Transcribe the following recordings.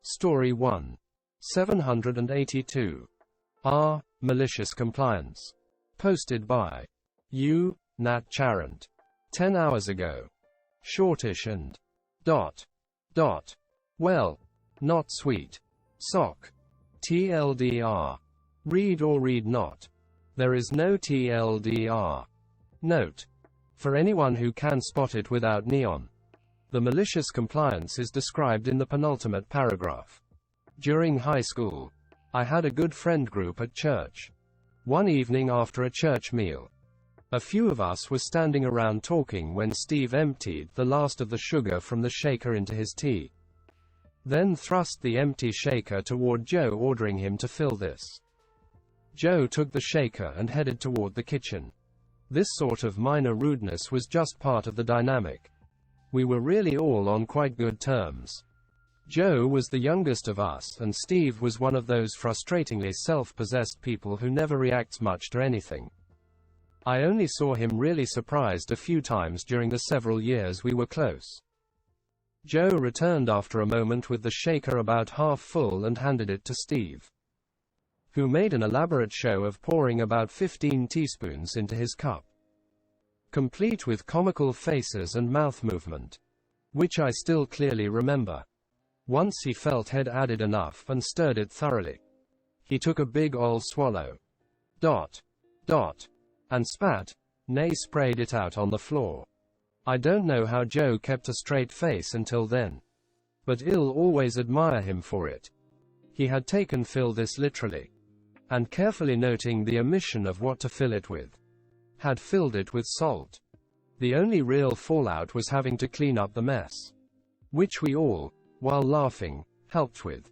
Story 1. 782. R. Malicious Compliance. Posted by U. Nat Charent. 10 hours ago. Shortish and dot. Well, not sweet. Sock. TLDR. Read or read not. There is no TLDR. Note. For anyone who can spot it without neon. The malicious compliance is described in the penultimate paragraph. During high school, I had a good friend group at church. One evening after a church meal, a few of us were standing around talking when Steve emptied the last of the sugar from the shaker into his tea. Then thrust the empty shaker toward Joe, ordering him to fill this. Joe took the shaker and headed toward the kitchen. This sort of minor rudeness was just part of the dynamic. We were really all on quite good terms. Joe was the youngest of us, and Steve was one of those frustratingly self-possessed people who never reacts much to anything. I only saw him really surprised a few times during the several years we were close. Joe returned after a moment with the shaker about half full and handed it to Steve, who made an elaborate show of pouring about 15 teaspoons into his cup, complete with comical faces and mouth movement, which I still clearly remember. Once he felt he'd added enough and stirred it thoroughly. He took a big ol' swallow. And spat, nay sprayed it out on the floor. I don't know how Joe kept a straight face until then, but I'll always admire him for it. He had taken fill this literally, and carefully noting the omission of what to fill it with, had filled it with salt. The only real fallout was having to clean up the mess, which we all, while laughing, helped with.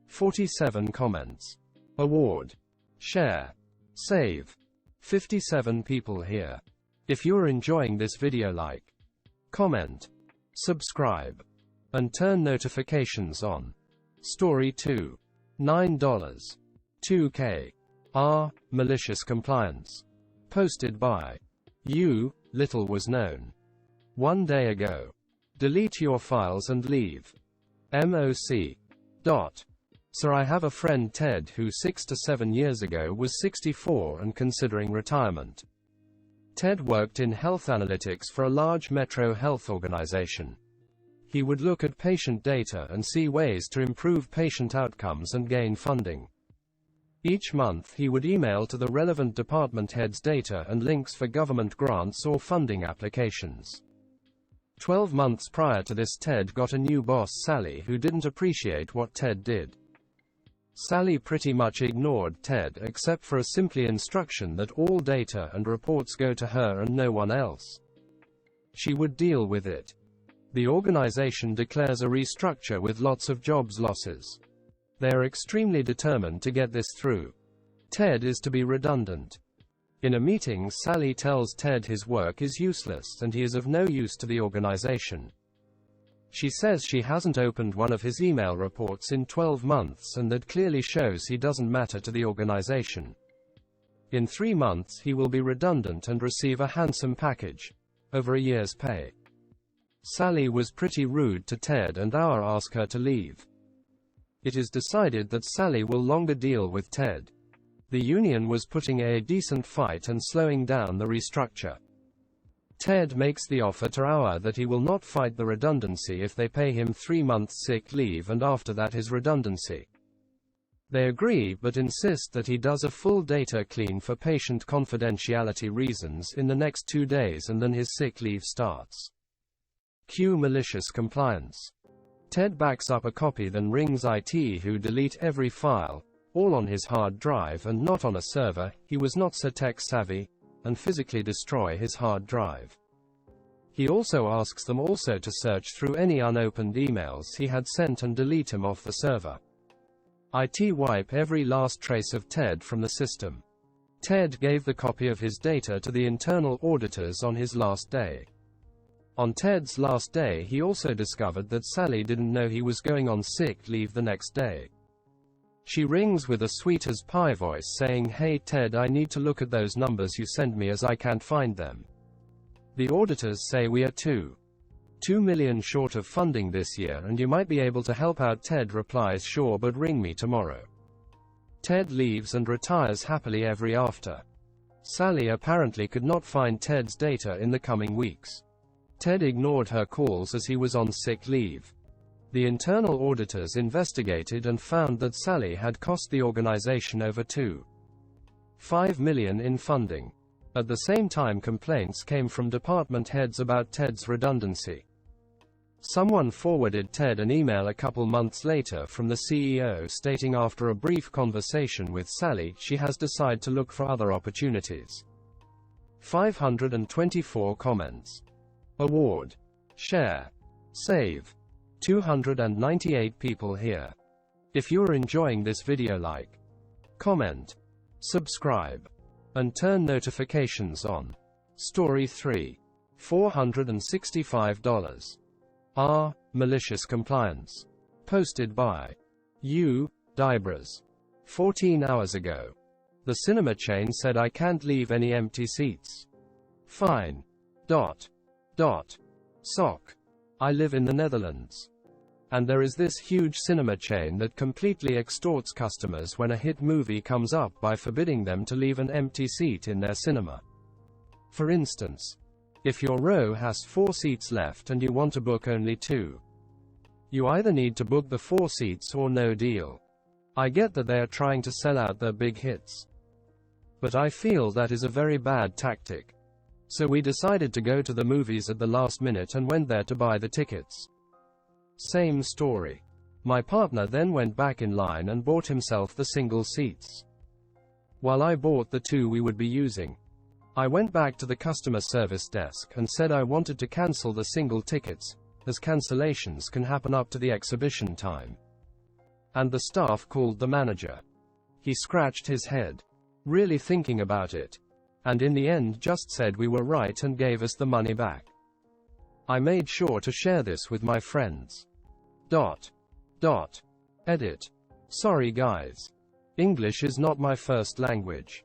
47 comments. Award. Share. Save. 57 people here. If you're enjoying this video, like, comment, subscribe, and turn notifications on. Story 2. $9. 2K. R. Malicious Compliance. Posted by U. Little was known. 1 day ago. Delete your files and leave. MOC. Sir, I have a friend Ted who 6 to 7 years ago was 64 and considering retirement. Ted worked in health analytics for a large metro health organization. He would look at patient data and see ways to improve patient outcomes and gain funding. Each month he would email to the relevant department heads data and links for government grants or funding applications. 12 months prior to this, Ted got a new boss, Sally, who didn't appreciate what Ted did. Sally pretty much ignored Ted except for a simply instruction that all data and reports go to her and no one else. She would deal with it. The organization declares a restructure with lots of jobs losses. They are extremely determined to get this through. Ted is to be redundant. In a meeting, Sally tells Ted his work is useless and he is of no use to the organization. She says she hasn't opened one of his email reports in 12 months and that clearly shows he doesn't matter to the organization. In 3 months he will be redundant and receive a handsome package, over a year's pay. Sally was pretty rude to Ted and asked her to leave. It is decided that Sally will longer deal with Ted. The union was putting a decent fight and slowing down the restructure. Ted makes the offer to that he will not fight the redundancy if they pay him 3 months sick leave and after that his redundancy. They agree but insist that he does a full data clean for patient confidentiality reasons in the next 2 days and then his sick leave starts. Cue malicious compliance. Ted backs up a copy, then rings IT, who delete every file, all on his hard drive and not on a server. He was not so tech savvy, and physically destroy his hard drive. He also asks them also to search through any unopened emails he had sent and delete him off the server. IT wipe every last trace of Ted from the system. Ted gave the copy of his data to the internal auditors on his last day. On Ted's last day, he also discovered that Sally didn't know he was going on sick leave the next day. She rings with a sweet as pie voice saying, "Hey Ted, I need to look at those numbers you send me as I can't find them." The auditors say, "We are too 2 million short of funding this year and you might be able to help out. Ted replies, sure, but ring me tomorrow. Ted leaves and retires happily ever after. Sally apparently could not find Ted's data in the coming weeks. Ted ignored her calls as he was on sick leave. The internal auditors investigated and found that Sally had cost the organization over $2.5 million in funding. At the same time, complaints came from department heads about Ted's redundancy. Someone forwarded Ted an email a couple months later from the CEO stating after a brief conversation with Sally, she has decided to look for other opportunities. 524 comments. Award. Share. Save. 298 people here. If you're enjoying this video, like, comment, subscribe, and turn notifications on. Story 3. $465. R. Malicious Compliance. Posted by U. Dibras. 14 hours ago. The cinema chain said I can't leave any empty seats. Fine. Sock. I live in the Netherlands. And there is this huge cinema chain that completely extorts customers when a hit movie comes up by forbidding them to leave an empty seat in their cinema. For instance, if your row has 4 seats left and you want to book only 2, you either need to book the 4 seats or no deal. I get that they are trying to sell out their big hits, but I feel that is a very bad tactic. So we decided to go to the movies at the last minute and went there to buy the tickets. Same story. My partner then went back in line and bought himself the single seats, while I bought the 2 we would be using. I went back to the customer service desk and said I wanted to cancel the single tickets, as cancellations can happen up to the exhibition time. And the staff called the manager. He scratched his head, really thinking about it, and in the end just said we were right and gave us the money back. I made sure to share this with my friends. Edit. Sorry guys. English is not my first language.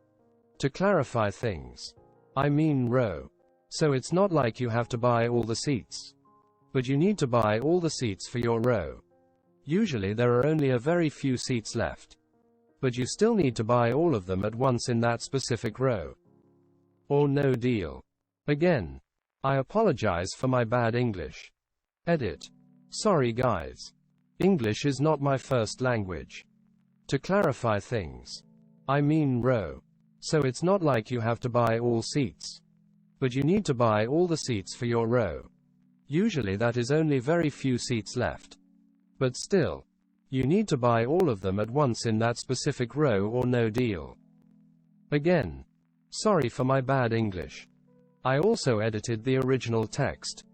To clarify things, I mean row. So it's not like you have to buy all the seats, but you need to buy all the seats for your row. Usually there are only a very few seats left, but you still need to buy all of them at once in that specific row. Or no deal. Again, I apologize for my bad English. Edit. Sorry guys. English is not my first language. To clarify things, I mean row. So it's not like you have to buy all seats, but you need to buy all the seats for your row. Usually that is only very few seats left, but still, you need to buy all of them at once in that specific row or no deal. Again, sorry for my bad English. I also edited the original text.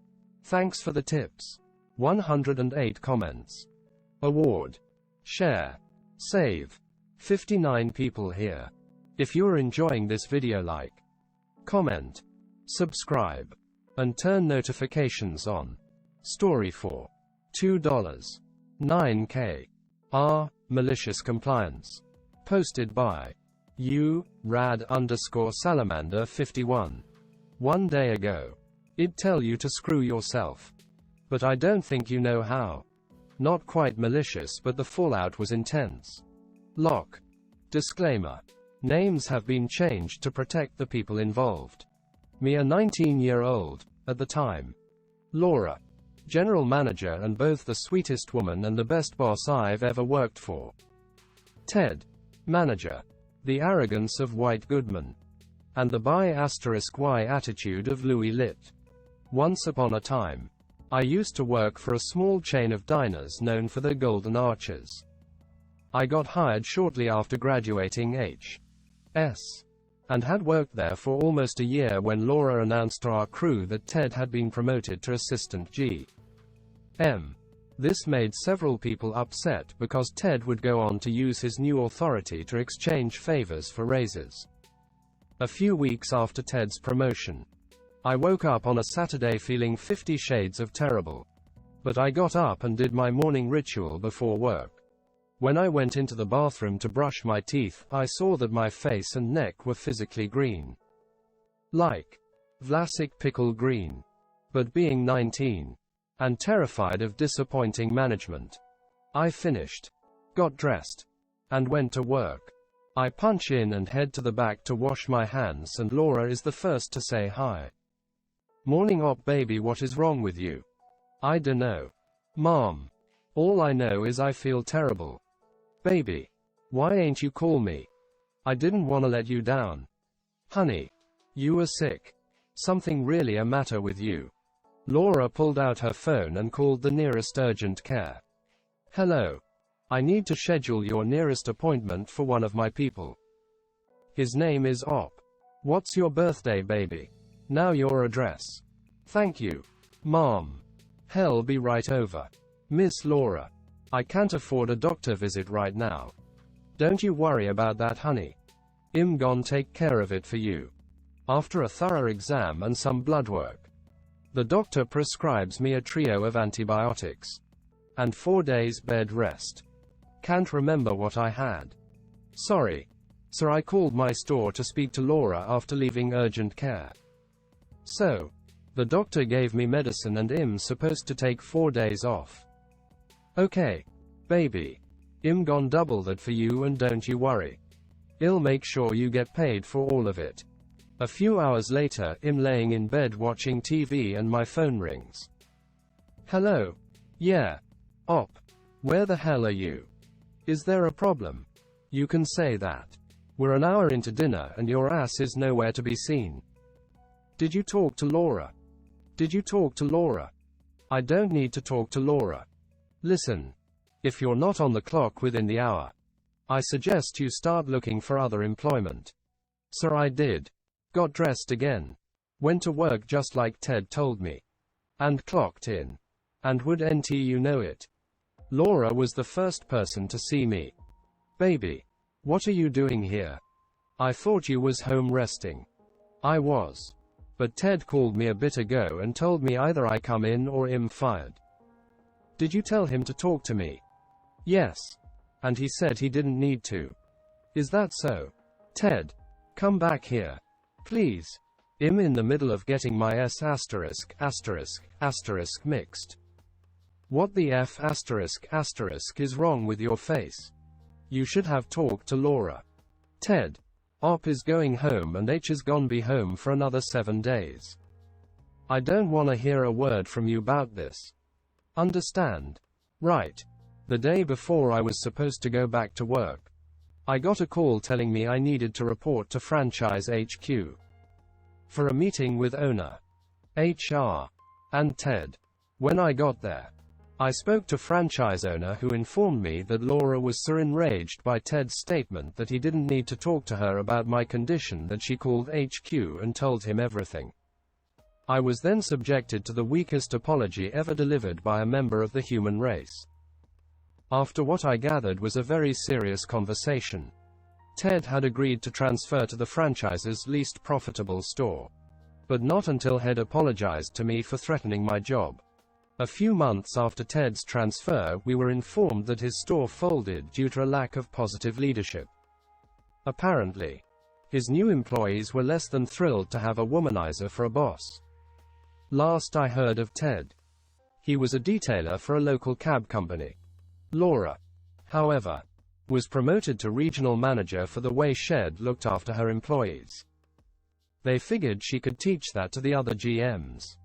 Thanks for the tips. 108 comments. Award. Share. Save. 59 people here. If you're enjoying this video, like, comment, subscribe, and turn notifications on. Story 4. $2. 9K. R. Malicious Compliance. Posted by U. Rad_Salamander 51. 1 day ago. I'd tell you to screw yourself, but I don't think you know how. Not quite malicious, but the fallout was intense. Lock. Disclaimer. Names have been changed to protect the people involved. Me, a 19-year-old, at the time. Laura. General manager and both the sweetest woman and the best boss I've ever worked for. Ted. Manager. The arrogance of White Goodman. And the by*y attitude of Louis Litt. Once upon a time, I used to work for a small chain of diners known for their golden arches. I got hired shortly after graduating HS, and had worked there for almost a year when Laura announced to our crew that Ted had been promoted to assistant GM. This made several people upset because Ted would go on to use his new authority to exchange favors for raises. A few weeks after Ted's promotion, I woke up on a Saturday feeling 50 shades of terrible. But I got up and did my morning ritual before work. When I went into the bathroom to brush my teeth, I saw that my face and neck were physically green. Like Vlasic pickle green. But being 19, and terrified of disappointing management. I finished, got dressed, and went to work. I punch in and head to the back to wash my hands, and Laura is the first to say hi. "Morning op baby, what is wrong with you?" "I dunno, Mom. All I know is I feel terrible." "Baby, why ain't you call me? I didn't wanna let you down." "Honey, you were sick. Something really a matter with you." Laura pulled out her phone and called the nearest urgent care. "Hello. I need to schedule your nearest appointment for one of my people. His name is Op. What's your birthday, baby? Now your address." "Thank you, Mom. Hell, be right over." "Miss Laura, I can't afford a doctor visit right now. Don't you worry about that, honey. I'm gon' take care of it for you." After a thorough exam and some blood work, the doctor prescribes me a trio of antibiotics and 4 days bed rest. Can't remember what I had. Sorry, sir, I called my store to speak to Laura after leaving urgent care. So, the doctor gave me medicine and I'm supposed to take 4 days off. Okay, baby. I'm gon' double that for you, and don't you worry. I'll make sure you get paid for all of it. A few hours later, I'm laying in bed watching TV and my phone rings. "Hello. Yeah. Op. Where the hell are you? Is there a problem?" "You can say that. We're an hour into dinner and your ass is nowhere to be seen." "Did you talk to Laura? Did you talk to Laura?" "I don't need to talk to Laura. Listen. If you're not on the clock within the hour, I suggest you start looking for other employment." So I did. Got dressed again. Went to work just like Ted told me. And clocked in. And wouldn't you know it, Laura was the first person to see me. "Baby, what are you doing here? I thought you was home resting." "I was. But Ted called me a bit ago and told me either I come in or I'm fired." "Did you tell him to talk to me?" "Yes. And he said he didn't need to." "Is that so? Ted, come back here. Please. I'm in the middle of getting my S*** mixed. What the F** is wrong with your face? You should have talked to Laura. Ted, Op is going home and H is gon' be home for another 7 days. I don't wanna hear a word from you about this. Understand? Right. The day before I was supposed to go back to work, I got a call telling me I needed to report to Franchise HQ for a meeting with owner, HR, and Ted. When I got there, I spoke to franchise owner, who informed me that Laura was so enraged by Ted's statement that he didn't need to talk to her about my condition that she called HQ and told him everything. I was then subjected to the weakest apology ever delivered by a member of the human race. After what I gathered was a very serious conversation, Ted had agreed to transfer to the franchise's least profitable store. But not until he'd apologized to me for threatening my job. A few months after Ted's transfer, we were informed that his store folded due to a lack of positive leadership. Apparently, his new employees were less than thrilled to have a womanizer for a boss. Last I heard of Ted, he was a detailer for a local cab company. Laura, however, was promoted to regional manager for the way Shed looked after her employees. They figured she could teach that to the other GMs.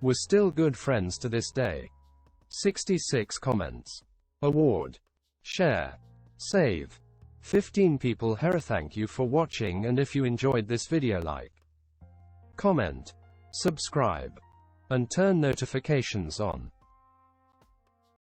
We're still good friends to this day. 66 comments. Award. Share. Save. 15 people here. Thank you for watching, and if you enjoyed this video, like, comment, subscribe, and turn notifications on.